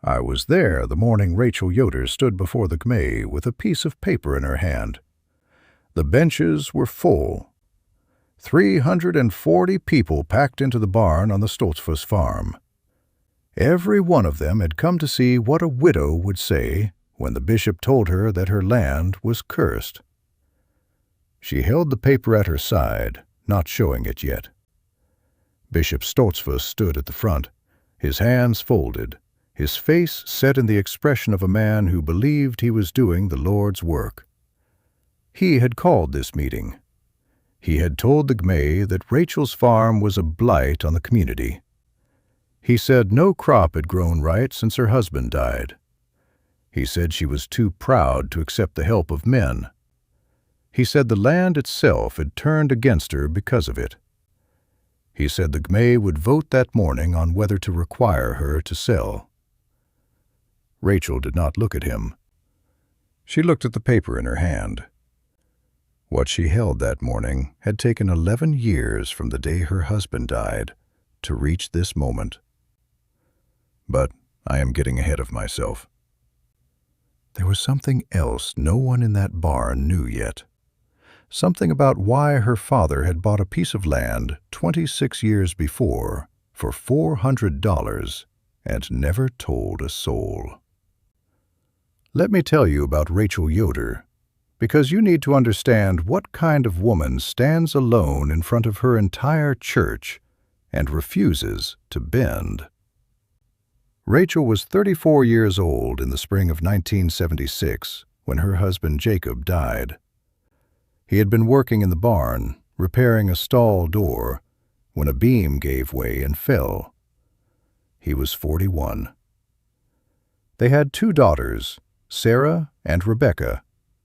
I was there the morning Rachel Yoder stood before the Gmay with a piece of paper in her hand. The benches were full. 340 people packed into the barn on the Stoltzfus farm. Every one of them had come to see what a widow would say when the bishop told her that her land was cursed. She held the paper at her side, not showing it yet. Bishop Stoltzfus stood at the front, his hands folded, his face set in the expression of a man who believed he was doing the Lord's work. He had called this meeting. He had told the Gmay that Rachel's farm was a blight on the community. He said no crop had grown right since her husband died. He said she was too proud to accept the help of men. He said the land itself had turned against her because of it. He said the Gmay would vote that morning on whether to require her to sell. Rachel did not look at him. She looked at the paper in her hand. What she held that morning had taken 11 years from the day her husband died to reach this moment. But I am getting ahead of myself. There was something else no one in that barn knew yet. Something about why her father had bought a piece of land 26 years before for $400 and never told a soul. Let me tell you about Rachel Yoder, because you need to understand what kind of woman stands alone in front of her entire church and refuses to bend. Rachel was 34 years old in the spring of 1976 when her husband Jacob died. He had been working in the barn, repairing a stall door, when a beam gave way and fell. He was 41. They had 2 daughters, Sarah and Rebecca,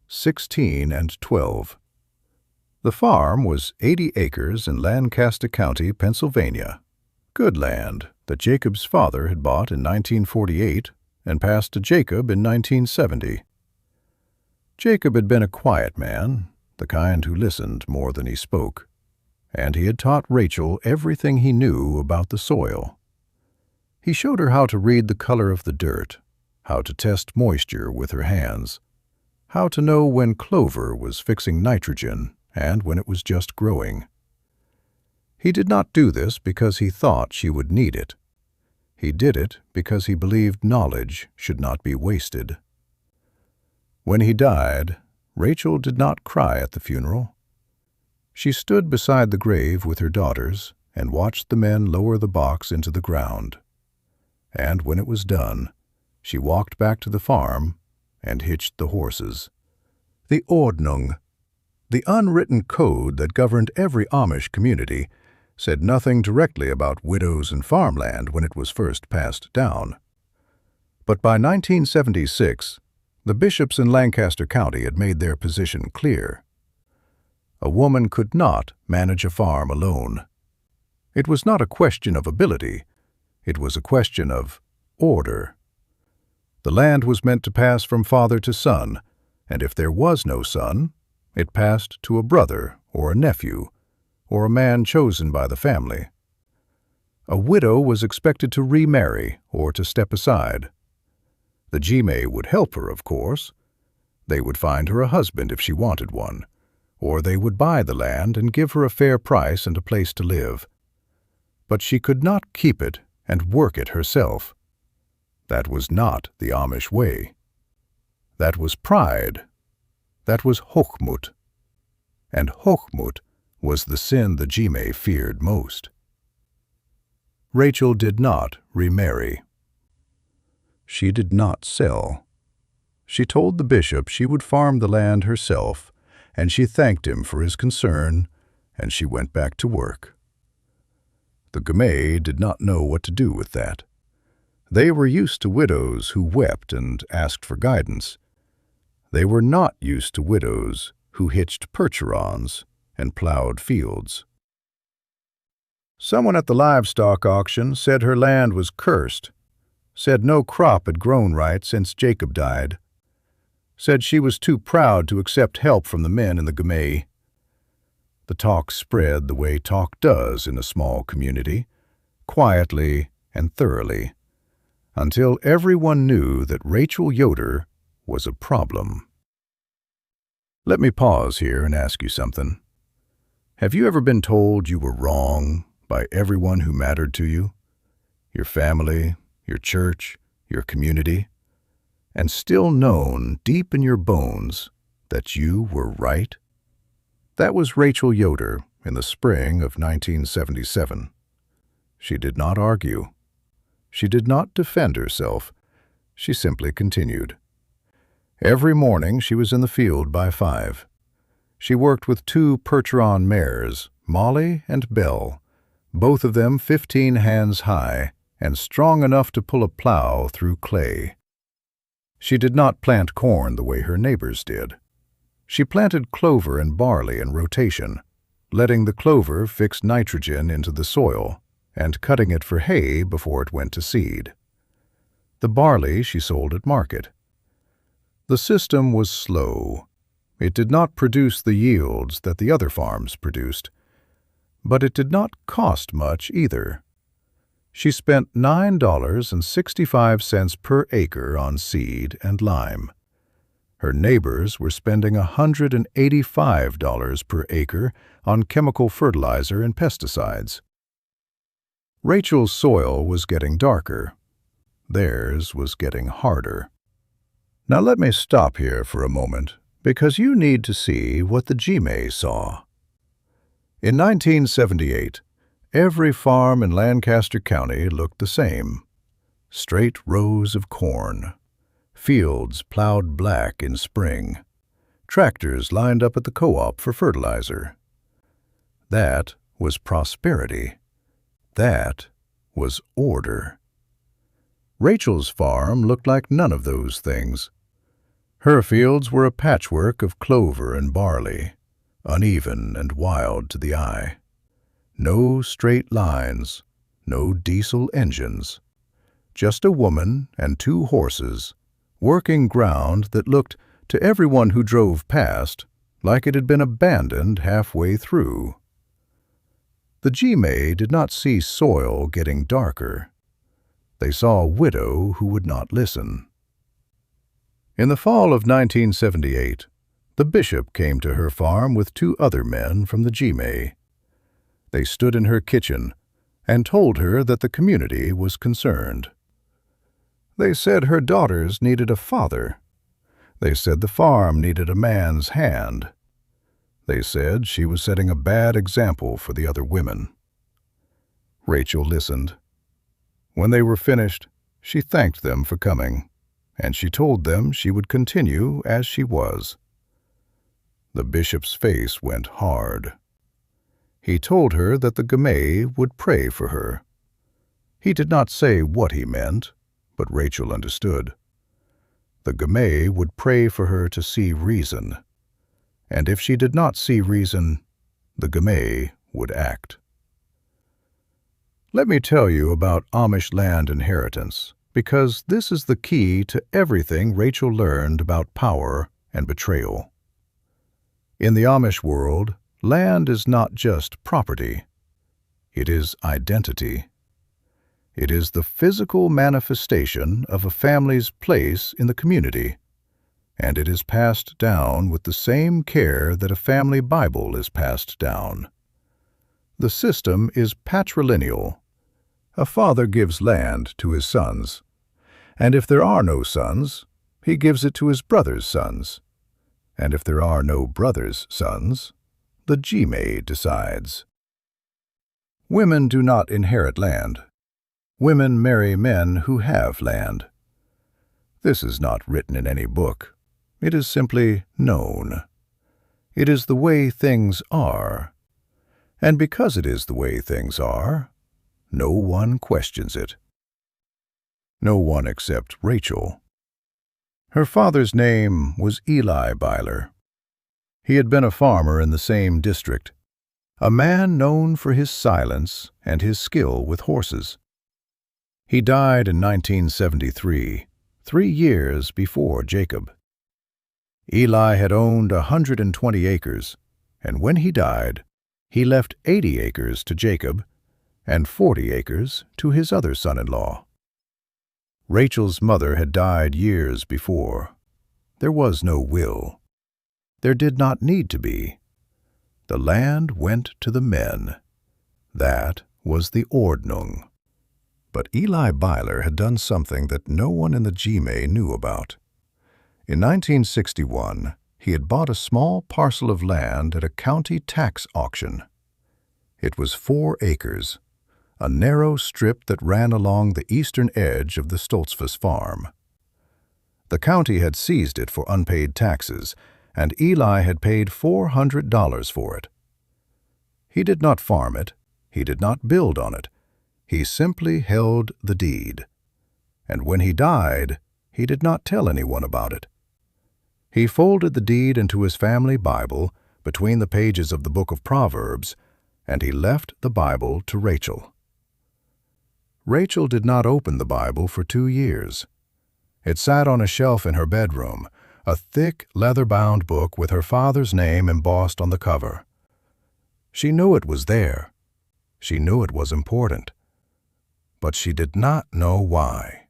16 and 12. The farm was 80 acres in Lancaster County, Pennsylvania. Good land that Jacob's father had bought in 1948 and passed to Jacob in 1970. Jacob had been a quiet man, the kind who listened more than he spoke, and he had taught Rachel everything he knew about the soil. He showed her how to read the color of the dirt, how to test moisture with her hands, how to know when clover was fixing nitrogen and when it was just growing. He did not do this because he thought she would need it. He did it because he believed knowledge should not be wasted. When he died, Rachel did not cry at the funeral. She stood beside the grave with her daughters and watched the men lower the box into the ground. And when it was done, she walked back to the farm and hitched the horses. The Ordnung, the unwritten code that governed every Amish community, said nothing directly about widows and farmland when it was first passed down. But by 1976, the bishops in Lancaster County had made their position clear. A woman could not manage a farm alone. It was not a question of ability. It was a question of order. The land was meant to pass from father to son, and if there was no son, it passed to a brother or a nephew, or a man chosen by the family. A widow was expected to remarry or to step aside. The Gmay would help her, of course. They would find her a husband if she wanted one, or they would buy the land and give her a fair price and a place to live. But she could not keep it and work it herself. That was not the Amish way. That was pride. That was Hochmut. And Hochmut was the sin the Gmay feared most. Rachel did not remarry. She did not sell. She told the bishop she would farm the land herself, and she thanked him for his concern, and she went back to work. The Gmay did not know what to do with that. They were used to widows who wept and asked for guidance. They were not used to widows who hitched Percherons and plowed fields. Someone at the livestock auction said her land was cursed, said no crop had grown right since Jacob died, said she was too proud to accept help from the men in the Gmay. The talk spread the way talk does in a small community, quietly and thoroughly, until everyone knew that Rachel Yoder was a problem. Let me pause here and ask you something. Have you ever been told you were wrong by everyone who mattered to you? Your family, your church, your community, and still known deep in your bones that you were right? That was Rachel Yoder in the spring of 1977. She did not argue. She did not defend herself. She simply continued. Every morning she was in the field by 5. She worked with 2 Percheron mares, Molly and Belle, both of them 15 hands high and strong enough to pull a plow through clay. She did not plant corn the way her neighbors did. She planted clover and barley in rotation, letting the clover fix nitrogen into the soil and cutting it for hay before it went to seed. The barley she sold at market. The system was slow. It did not produce the yields that the other farms produced, but it did not cost much either. She spent $9.65 per acre on seed and lime. Her neighbors were spending $185 per acre on chemical fertilizer and pesticides. Rachel's soil was getting darker. Theirs was getting harder. Now let me stop here for a moment, because you need to see what the Gmay saw. In 1978, every farm in Lancaster County looked the same. Straight rows of corn. Fields plowed black in spring. Tractors lined up at the co-op for fertilizer. That was prosperity. That was order. Rachel's farm looked like none of those things. Her fields were a patchwork of clover and barley, uneven and wild to the eye. No straight lines, no diesel engines. Just a woman and 2 horses, working ground that looked, to everyone who drove past, like it had been abandoned halfway through. The Gmay did not see soil getting darker. They saw a widow who would not listen. In the fall of 1978, the bishop came to her farm with 2 other men from the Gmay. They stood in her kitchen and told her that the community was concerned. They said her daughters needed a father. They said the farm needed a man's hand. They said she was setting a bad example for the other women. Rachel listened. When they were finished, she thanked them for coming, and she told them she would continue as she was. The bishop's face went hard. He told her that the Gmay would pray for her. He did not say what he meant, but Rachel understood. The Gmay would pray for her to see reason, and if she did not see reason, the Gmay would act. Let me tell you about Amish land inheritance, because this is the key to everything Rachel learned about power and betrayal. In the Amish world, land is not just property. It is identity. It is the physical manifestation of a family's place in the community, and it is passed down with the same care that a family Bible is passed down. The system is patrilineal. A father gives land to his sons, and if there are no sons, he gives it to his brother's sons, and if there are no brother's sons, the Gmay decides. Women do not inherit land. Women marry men who have land. This is not written in any book. It is simply known. It is the way things are. And because it is the way things are, no one questions it. No one except Rachel. Her father's name was Eli Byler. He had been a farmer in the same district, a man known for his silence and his skill with horses. He died in 1973, 3 years before Jacob. Eli had owned 120 acres, and when he died, he left 80 acres to Jacob and 40 acres to his other son-in-law. Rachel's mother had died years before. There was no will. There did not need to be. The land went to the men. That was the Ordnung. But Eli Byler had done something that no one in the Gmay knew about. In 1961, he had bought a small parcel of land at a county tax auction. It was 4 acres, a narrow strip that ran along the eastern edge of the Stoltzfus farm. The county had seized it for unpaid taxes, and Eli had paid $400 for it. He did not farm it. He did not build on it. He simply held the deed. And when he died, he did not tell anyone about it. He folded the deed into his family Bible between the pages of the book of Proverbs, and he left the Bible to Rachel. Rachel did not open the Bible for 2 years. It sat on a shelf in her bedroom, a thick, leather-bound book with her father's name embossed on the cover. She knew it was there. She knew it was important. But she did not know why.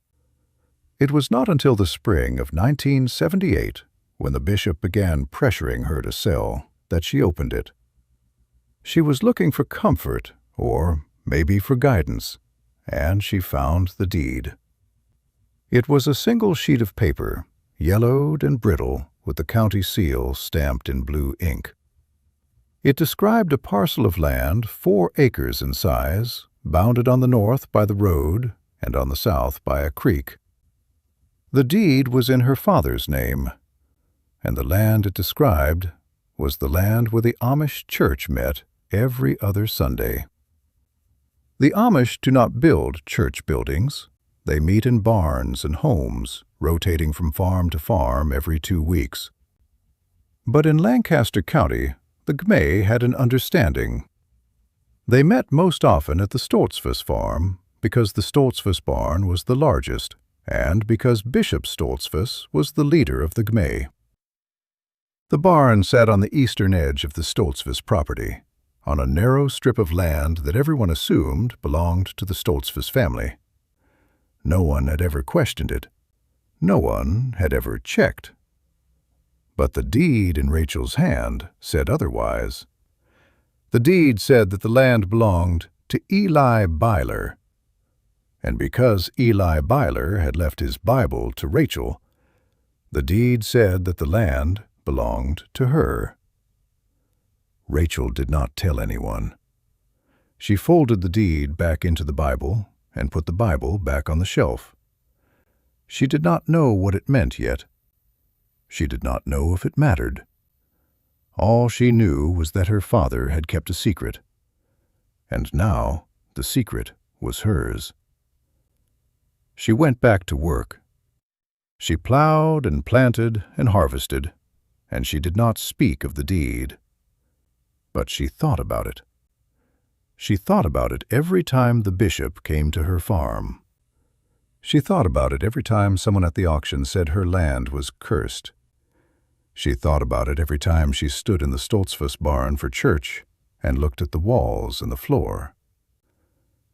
It was not until the spring of 1978, when the bishop began pressuring her to sell, that she opened it. She was looking for comfort, or maybe for guidance, and she found the deed. It was a single sheet of paper, yellowed and brittle, with the county seal stamped in blue ink. It described a parcel of land 4 acres in size, bounded on the north by the road and on the south by a creek. The deed was in her father's name, and the land it described was the land where the Amish church met every other Sunday. The Amish do not build church buildings. They meet in barns and homes, rotating from farm to farm every 2 weeks. But in Lancaster County, the Gmay had an understanding. They met most often at the Stoltzfus farm because the Stoltzfus barn was the largest and because Bishop Stoltzfus was the leader of the Gmay. The barn sat on the eastern edge of the Stoltzfus property, on a narrow strip of land that everyone assumed belonged to the Stoltzfus family. No one had ever questioned it. No one had ever checked. But the deed in Rachel's hand said otherwise. The deed said that the land belonged to Eli Byler. And because Eli Byler had left his Bible to Rachel, the deed said that the land belonged to her. Rachel did not tell anyone. She folded the deed back into the Bible and put the Bible back on the shelf. She did not know what it meant yet. She did not know if it mattered. All she knew was that her father had kept a secret, and now the secret was hers. She went back to work. She plowed and planted and harvested, and she did not speak of the deed. But she thought about it. She thought about it every time the bishop came to her farm. She thought about it every time someone at the auction said her land was cursed. She thought about it every time she stood in the Stoltzfus barn for church and looked at the walls and the floor.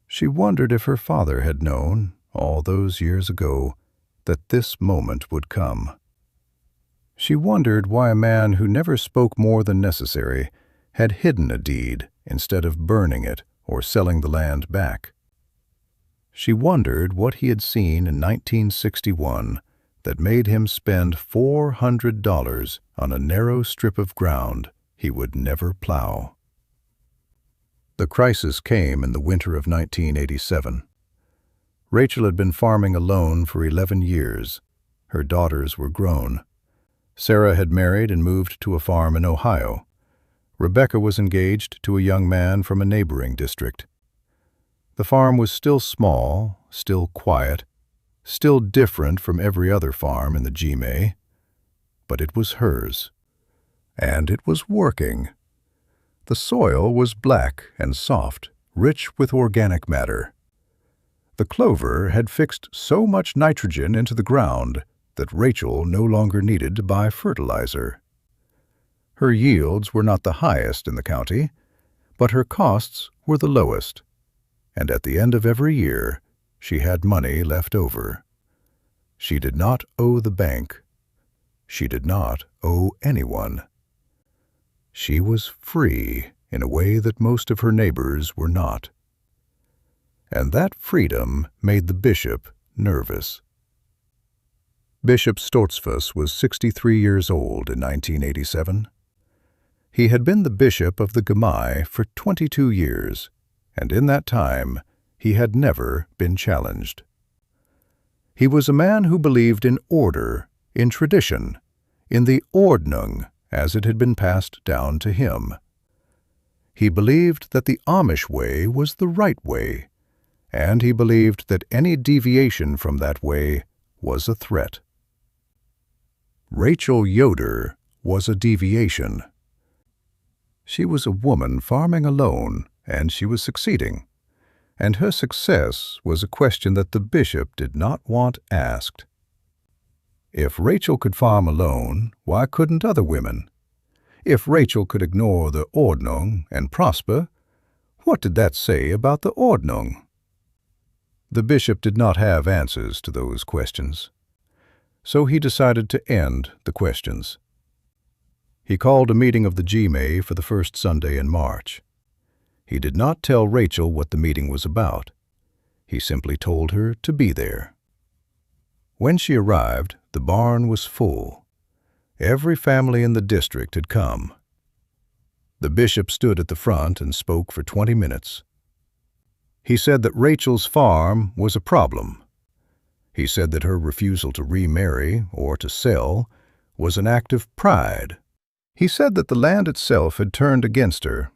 She wondered if her father had known, all those years ago, that this moment would come. She wondered why a man who never spoke more than necessary had hidden a deed instead of burning it or selling the land back. She wondered what he had seen in 1961 that made him spend $400 on a narrow strip of ground he would never plow. The crisis came in the winter of 1987. Rachel had been farming alone for 11 years. Her daughters were grown. Sarah had married and moved to a farm in Ohio. Rebecca was engaged to a young man from a neighboring district. The farm was still small, still quiet, still different from every other farm in the Gmay, but it was hers. And it was working. The soil was black and soft, rich with organic matter. The clover had fixed so much nitrogen into the ground that Rachel no longer needed to buy fertilizer. Her yields were not the highest in the county, but her costs were the lowest, and at the end of every year she had money left over. She did not owe the bank. She did not owe anyone. She was free in a way that most of her neighbors were not. And that freedom made the bishop nervous. Bishop Stortzfus was 63 years old in 1987. He had been the bishop of the Gmay for 22 years, and in that time he had never been challenged. He was a man who believed in order, in tradition, in the Ordnung as it had been passed down to him. He believed that the Amish way was the right way, and he believed that any deviation from that way was a threat. Rachel Yoder was a deviation. She was a woman farming alone, and she was succeeding. And her success was a question that the bishop did not want asked. If Rachel could farm alone, why couldn't other women? If Rachel could ignore the Ordnung and prosper, what did that say about the Ordnung? The bishop did not have answers to those questions, so he decided to end the questions. He called a meeting of the Gmay for the first Sunday in March. He did not tell Rachel what the meeting was about. He simply told her to be there. When she arrived, the barn was full. Every family in the district had come. The bishop stood at the front and spoke for 20 minutes. He said that Rachel's farm was a problem. He said that her refusal to remarry or to sell was an act of pride. He said that the land itself had turned against her,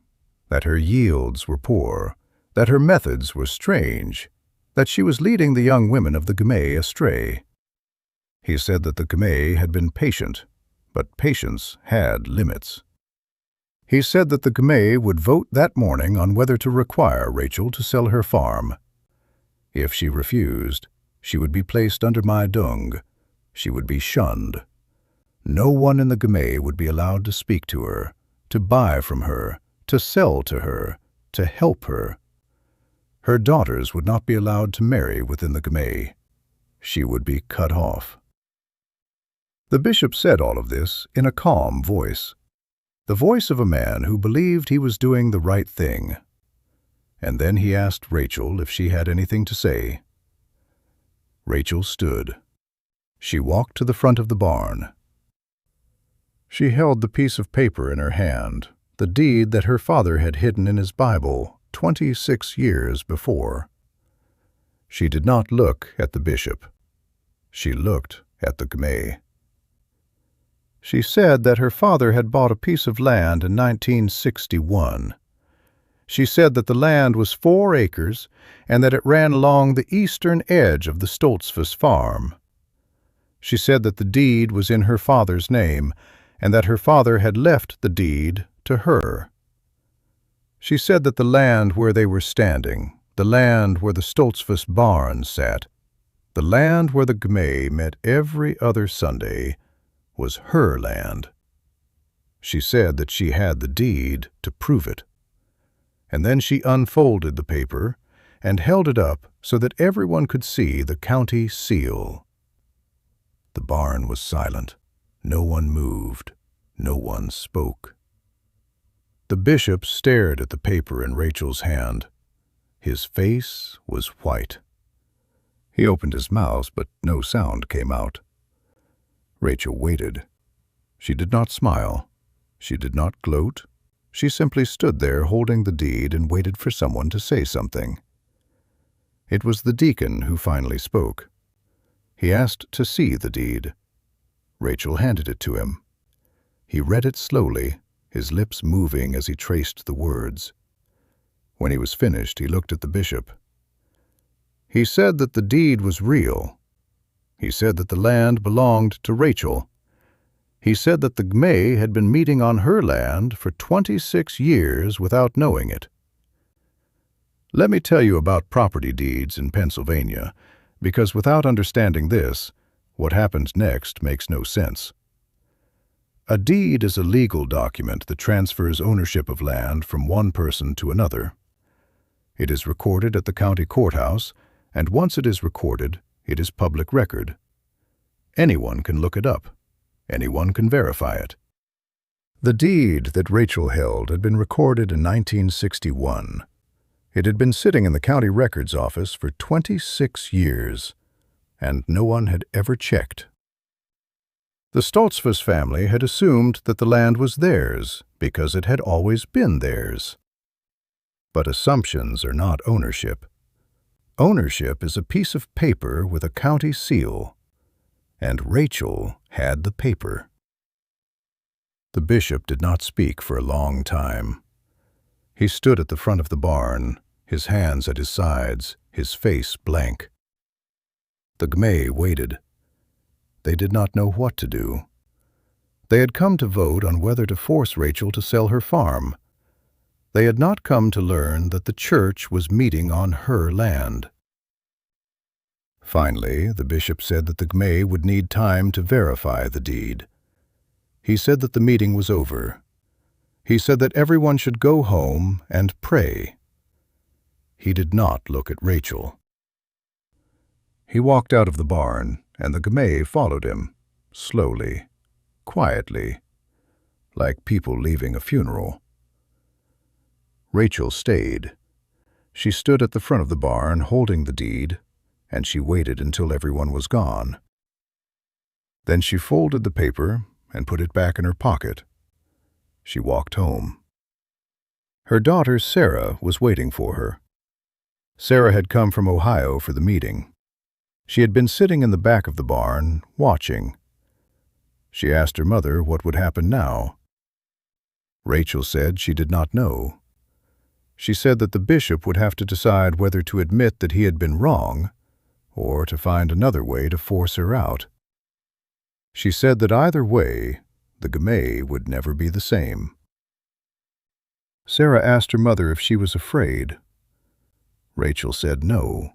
that her yields were poor, that her methods were strange, that she was leading the young women of the Gmay astray. He said that the Gmay had been patient, but patience had limits. He said that the Gmay would vote that morning on whether to require Rachel to sell her farm. If she refused, she would be placed under my dung. She would be shunned. No one in the Gmay would be allowed to speak to her, to buy from her, to sell to her, to help her. Her daughters would not be allowed to marry within the Gmay. She would be cut off. The bishop said all of this in a calm voice, the voice of a man who believed he was doing the right thing. And then he asked Rachel if she had anything to say. Rachel stood. She walked to the front of the barn. She held the piece of paper in her hand, the deed that her father had hidden in his Bible 26 years before. She did not look at the bishop. She looked at the Gmay. She said that her father had bought a piece of land in 1961. She said that the land was 4 acres and that it ran along the eastern edge of the Stortzfus farm. She said that the deed was in her father's name and that her father had left the deed to her. She said that the land where they were standing, the land where the Stortzfus barn sat, the land where the Gmay met every other Sunday, was her land. She said that she had the deed to prove it. And then she unfolded the paper and held it up so that everyone could see the county seal. The barn was silent. No one moved. No one spoke. The bishop stared at the paper in Rachel's hand. His face was white. He opened his mouth, but no sound came out. Rachel waited. She did not smile. She did not gloat. She simply stood there holding the deed and waited for someone to say something. It was the deacon who finally spoke. He asked to see the deed. Rachel handed it to him. He read it slowly, his lips moving as he traced the words. When he was finished, he looked at the bishop. He said that the deed was real. He said that the land belonged to Rachel. He said that the Gmay had been meeting on her land for 26 years without knowing it. Let me tell you about property deeds in Pennsylvania, because without understanding this, what happens next makes no sense. A deed is a legal document that transfers ownership of land from one person to another. It is recorded at the county courthouse, and once it is recorded, it is public record. Anyone can look it up. Anyone can verify it. The deed that Rachel held had been recorded in 1961. It had been sitting in the county records office for 26 years, and no one had ever checked. The Stoltzfus family had assumed that the land was theirs because it had always been theirs. But assumptions are not ownership. Ownership is a piece of paper with a county seal, and Rachel had the paper. The bishop did not speak for a long time. He stood at the front of the barn, his hands at his sides, his face blank. The Gmay waited. They did not know what to do. They had come to vote on whether to force Rachel to sell her farm. They had not come to learn that the church was meeting on her land. Finally, the bishop said that the Gmay would need time to verify the deed. He said that the meeting was over. He said that everyone should go home and pray. He did not look at Rachel. He walked out of the barn, and the Gmay followed him, slowly, quietly, like people leaving a funeral. Rachel stayed. She stood at the front of the barn holding the deed, and she waited until everyone was gone. Then she folded the paper and put it back in her pocket. She walked home. Her daughter Sarah was waiting for her. Sarah had come from Ohio for the meeting. She had been sitting in the back of the barn, watching. She asked her mother what would happen now. Rachel said she did not know. She said that the bishop would have to decide whether to admit that he had been wrong or to find another way to force her out. She said that either way, the Gmay would never be the same. Sarah asked her mother if she was afraid. Rachel said no.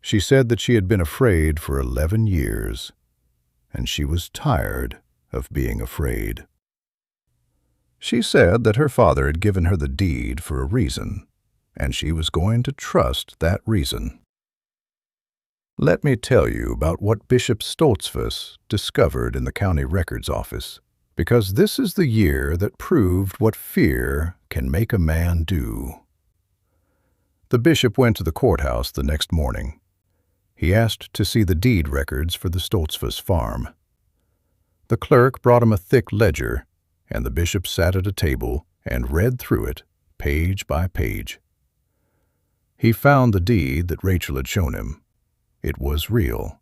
She said that she had been afraid for 11 years, and she was tired of being afraid. She said that her father had given her the deed for a reason, and she was going to trust that reason. Let me tell you about what Bishop Stoltzfus discovered in the county records office, because this is the year that proved what fear can make a man do. The bishop went to the courthouse the next morning. He asked to see the deed records for the Stoltzfus farm. The clerk brought him a thick ledger, and the bishop sat at a table and read through it, page by page. He found the deed that Rachel had shown him. It was real.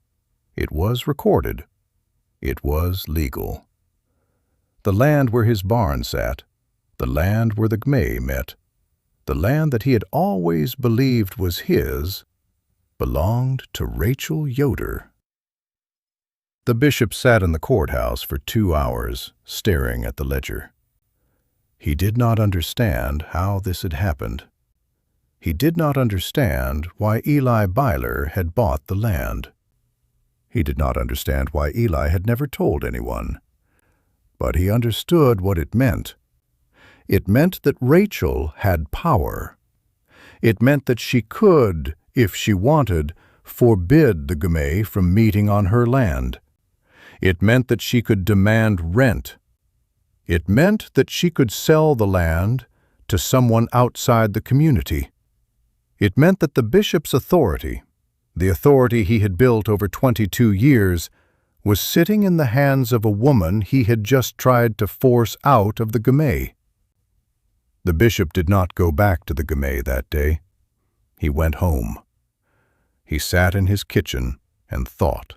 It was recorded. It was legal. The land where his barn sat, the land where the Gmay met, the land that he had always believed was his, belonged to Rachel Yoder. The bishop sat in the courthouse for 2 hours, staring at the ledger. He did not understand how this had happened. He did not understand why Eli Byler had bought the land. He did not understand why Eli had never told anyone. But he understood what it meant. It meant that Rachel had power. It meant that she could, if she wanted, forbid the Gmay from meeting on her land. It meant that she could demand rent. It meant that she could sell the land to someone outside the community. It meant that the bishop's authority, the authority he had built over 22 years, was sitting in the hands of a woman he had just tried to force out of the Gmay. The bishop did not go back to the Gmay that day. He went home. He sat in his kitchen and thought.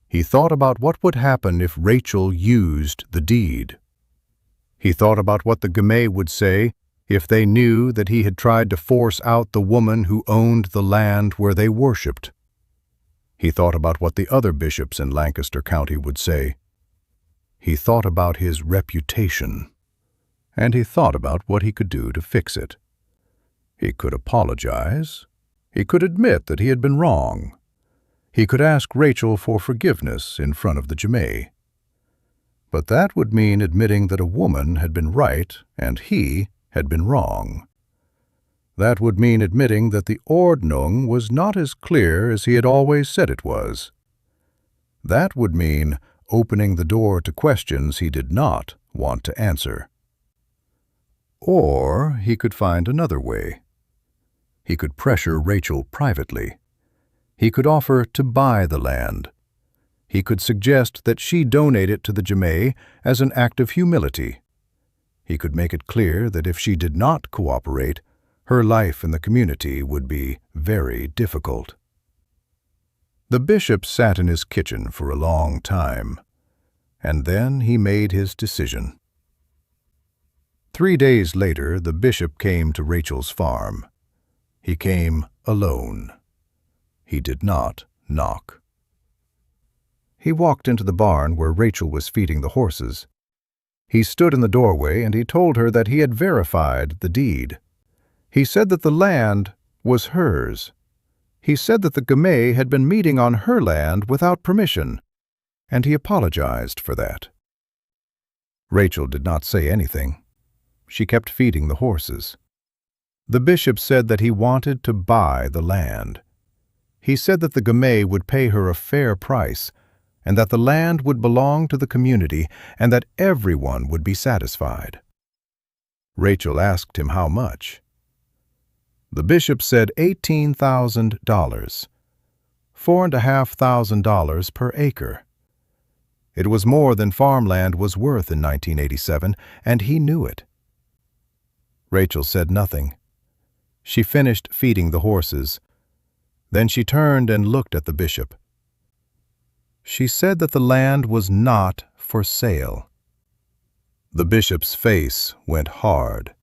He thought about what would happen if Rachel used the deed. He thought about what the Gmay would say if they knew that he had tried to force out the woman who owned the land where they worshipped. He thought about what the other bishops in Lancaster County would say. He thought about his reputation, and he thought about what he could do to fix it. He could apologize. He could admit that he had been wrong. He could ask Rachel for forgiveness in front of the Gmay. But that would mean admitting that a woman had been right and he had been wrong. That would mean admitting that the Ordnung was not as clear as he had always said it was. That would mean opening the door to questions he did not want to answer. Or he could find another way. He could pressure Rachel privately. He could offer to buy the land. He could suggest that she donate it to the Gmay as an act of humility. He could make it clear that if she did not cooperate, her life in the community would be very difficult. The bishop sat in his kitchen for a long time, and then he made his decision. 3 days later, the bishop came to Rachel's farm. He came alone. He did not knock. He walked into the barn where Rachel was feeding the horses. He stood in the doorway and he told her that he had verified the deed. He said that the land was hers. He said that the Gmay had been meeting on her land without permission, and he apologized for that. Rachel did not say anything. She kept feeding the horses. The bishop said that he wanted to buy the land. He said that the Gmay would pay her a fair price, and that the land would belong to the community, and that everyone would be satisfied. Rachel asked him how much. The bishop said $18,000, $4,500 per acre. It was more than farmland was worth in 1987, and he knew it. Rachel said nothing. She finished feeding the horses. Then she turned and looked at the bishop. She said that the land was not for sale. The bishop's face went hard.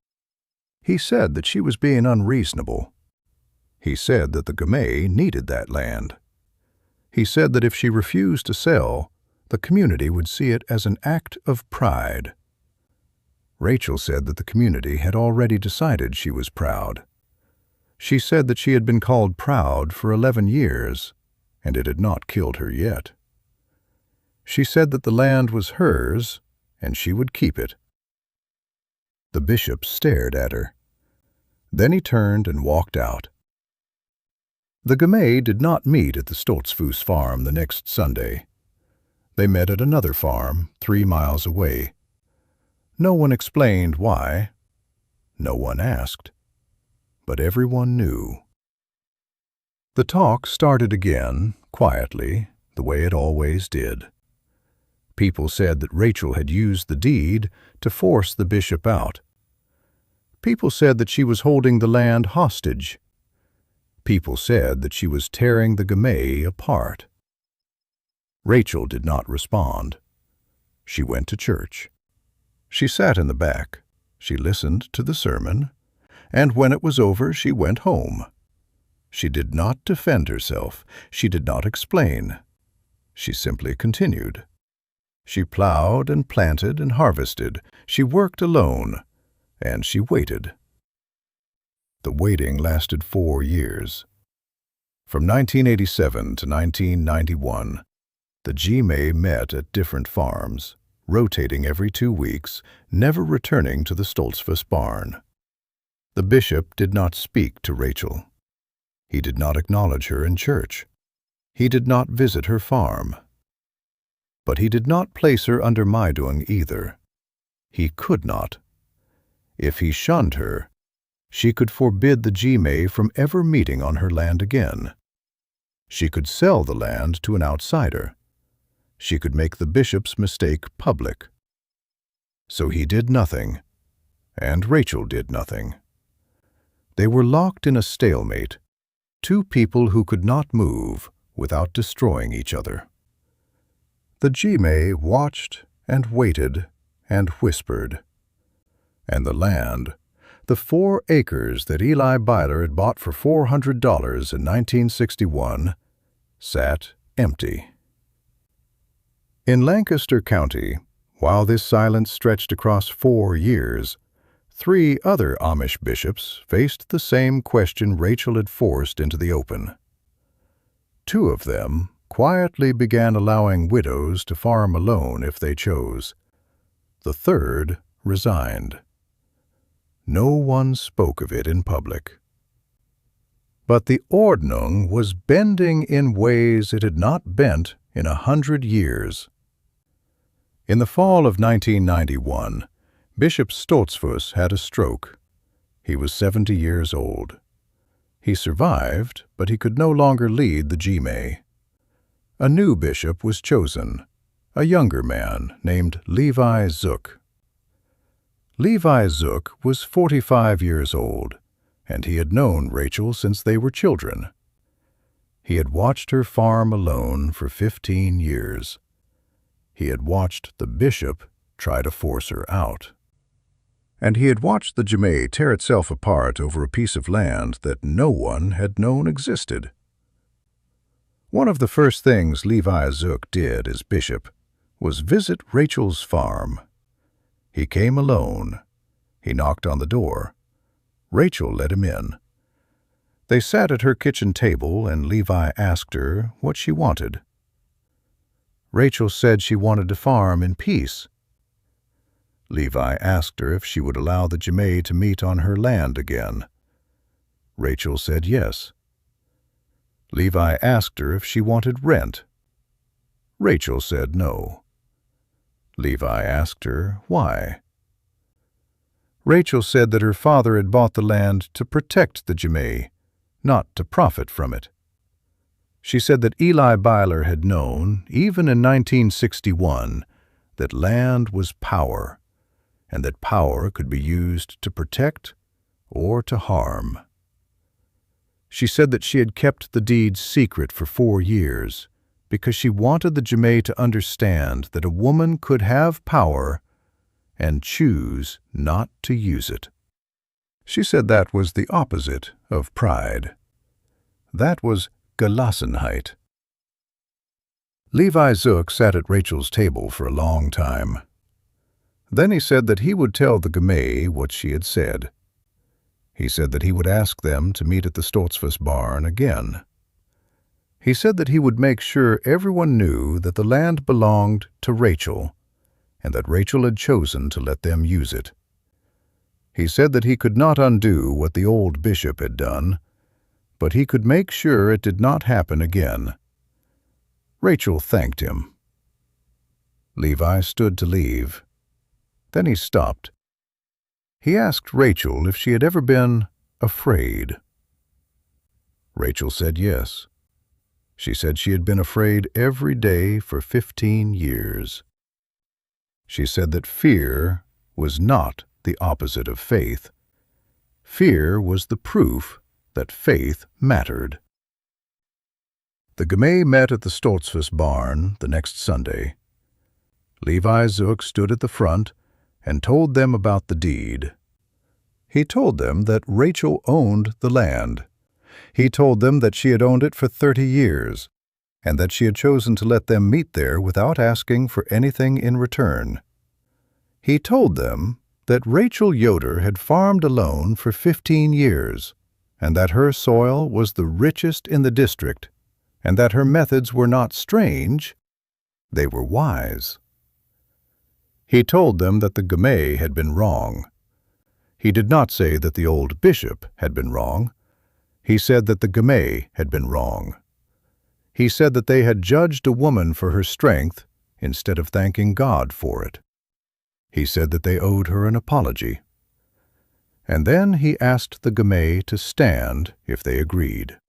He said that she was being unreasonable. He said that the Gmay needed that land. He said that if she refused to sell, the community would see it as an act of pride. Rachel said that the community had already decided she was proud. She said that she had been called proud for 11 years, and it had not killed her yet. She said that the land was hers, and she would keep it. The bishop stared at her. Then he turned and walked out. The Gmay did not meet at the Stoltzfus farm the next Sunday. They met at another farm 3 miles away. No one explained why. No one asked. But everyone knew. The talk started again, quietly, the way it always did. People said that Rachel had used the deed to force the bishop out. People said that she was holding the land hostage. People said that she was tearing the Gmay apart. Rachel did not respond. She went to church. She sat in the back. She listened to the sermon, and when it was over, she went home. She did not defend herself. She did not explain. She simply continued. She plowed and planted and harvested. She worked alone, and she waited. The waiting lasted 4 years. From 1987 to 1991, the Gmay met at different farms, rotating every 2 weeks, never returning to the Stoltzfus barn. The bishop did not speak to Rachel. He did not acknowledge her in church. He did not visit her farm. But he did not place her under Maidung either. He could not. If he shunned her, she could forbid the Gmay from ever meeting on her land again. She could sell the land to an outsider. She could make the bishop's mistake public. So he did nothing, and Rachel did nothing. They were locked in a stalemate, 2 people who could not move without destroying each other. The Gmay watched and waited and whispered. And the land, the 4 acres that Eli Byler had bought for $400 in 1961, sat empty. In Lancaster County, while this silence stretched across 4 years, 3 other Amish bishops faced the same question Rachel had forced into the open. 2 of them quietly began allowing widows to farm alone if they chose. The 3rd resigned. No one spoke of it in public. But the Ordnung was bending in ways it had not bent in 100 years. In the fall of 1991, Bishop Stoltzfus had a stroke. He was 70 years old. He survived, but he could no longer lead the Gmay. A new bishop was chosen, a younger man named Levi Zook. Levi Zook was 45 years old, and he had known Rachel since they were children. He had watched her farm alone for 15 years. He had watched the bishop try to force her out. And he had watched the Gmay tear itself apart over a piece of land that no one had known existed. One of the first things Levi Zook did as bishop was visit Rachel's farm. He came alone. He knocked on the door. Rachel let him in. They sat at her kitchen table, and Levi asked her what she wanted. Rachel said she wanted to farm in peace. Levi asked her if she would allow the Gmay to meet on her land again. Rachel said yes. Levi asked her if she wanted rent. Rachel said no. Levi asked her why. Rachel said that her father had bought the land to protect the Gmay, not to profit from it. She said that Eli Byler had known, even in 1961, that land was power, and that power could be used to protect or to harm. She said that she had kept the deed secret for 4 years because she wanted the Gmay to understand that a woman could have power and choose not to use it. She said that was the opposite of pride. That was Gelassenheit. Levi Zook sat at Rachel's table for a long time. Then he said that he would tell the Gmay what she had said. He said that he would ask them to meet at the Stoltzfus barn again. He said that he would make sure everyone knew that the land belonged to Rachel, and that Rachel had chosen to let them use it. He said that he could not undo what the old bishop had done, but he could make sure it did not happen again. Rachel thanked him. Levi stood to leave. Then he stopped. He asked Rachel if she had ever been afraid. Rachel said yes. She said she had been afraid every day for 15 years. She said that fear was not the opposite of faith. Fear was the proof that faith mattered. The Gmay met at the Stoltzfus barn the next Sunday. Levi Zook stood at the front and told them about the deed. He told them that Rachel owned the land. He told them that she had owned it for 30 years, and that she had chosen to let them meet there without asking for anything in return. He told them that Rachel Yoder had farmed alone for 15 years, and that her soil was the richest in the district, and that her methods were not strange, they were wise. He told them that the Gmay had been wrong. He did not say that the old bishop had been wrong. He said that the Gmay had been wrong. He said that they had judged a woman for her strength instead of thanking God for it. He said that they owed her an apology. And then he asked the Gmay to stand if they agreed.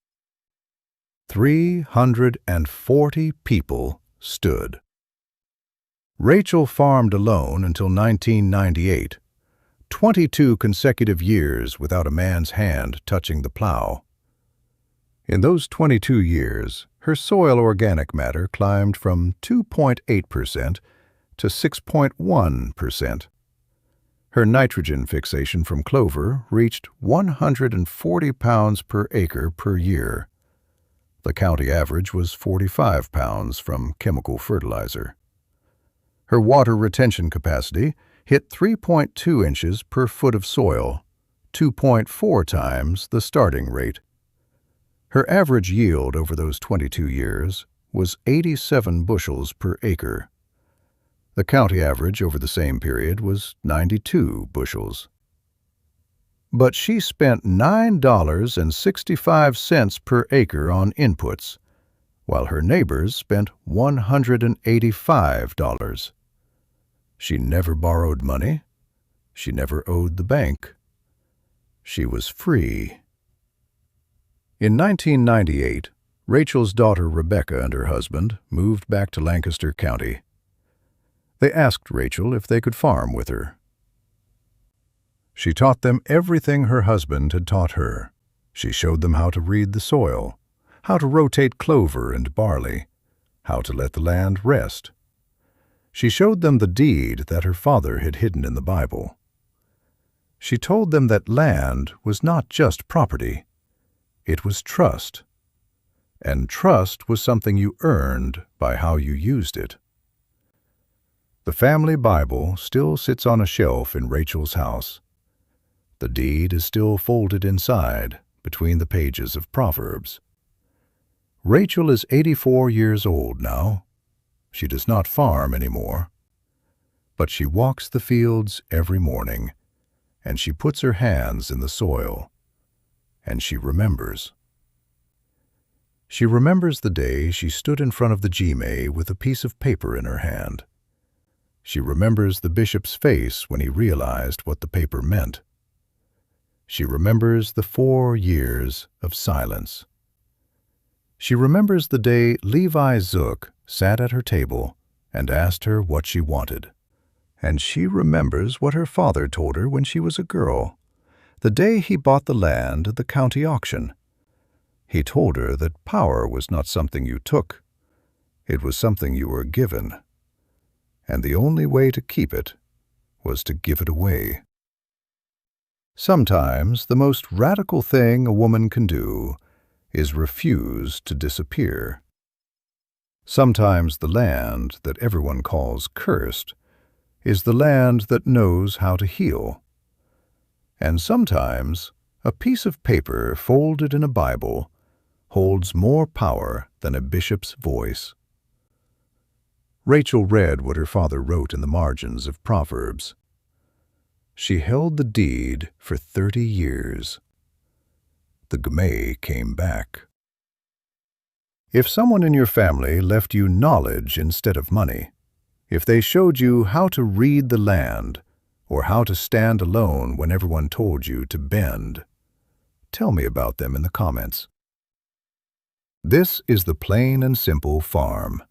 340 people stood. Rachel farmed alone until 1998, 22 consecutive years without a man's hand touching the plow. In those 22 years, her soil organic matter climbed from 2.8% to 6.1%. Her nitrogen fixation from clover reached 140 pounds per acre per year. The county average was 45 pounds from chemical fertilizer. Her water retention capacity hit 3.2 inches per foot of soil, 2.4 times the starting rate. Her average yield over those 22 years was 87 bushels per acre. The county average over the same period was 92 bushels. But she spent $9.65 per acre on inputs, while her neighbors spent $185. She never borrowed money. She never owed the bank. She was free. In 1998, Rachel's daughter Rebecca and her husband moved back to Lancaster County. They asked Rachel if they could farm with her. She taught them everything her husband had taught her. She showed them how to read the soil, how to rotate clover and barley, how to let the land rest. She showed them the deed that her father had hidden in the Bible. She told them that land was not just property, it was trust. And trust was something you earned by how you used it. The family Bible still sits on a shelf in Rachel's house. The deed is still folded inside, between the pages of Proverbs. Rachel is 84 years old now. She does not farm anymore. But she walks the fields every morning, and she puts her hands in the soil, and she remembers. She remembers the day she stood in front of the Gmay with a piece of paper in her hand. She remembers the bishop's face when he realized what the paper meant. She remembers the 4 years of silence. She remembers the day Levi Zook sat at her table and asked her what she wanted. And she remembers what her father told her when she was a girl, the day he bought the land at the county auction. He told her that power was not something you took. It was something you were given. And the only way to keep it was to give it away. Sometimes the most radical thing a woman can do is refuse to disappear. Sometimes the land that everyone calls cursed is the land that knows how to heal. And sometimes a piece of paper folded in a Bible holds more power than a bishop's voice. Rachel read what her father wrote in the margins of Proverbs. She held the deed for 30 years. The Gmay came back. If someone in your family left you knowledge instead of money, if they showed you how to read the land or how to stand alone when everyone told you to bend, tell me about them in the comments. This is the Plain and Simple Farm.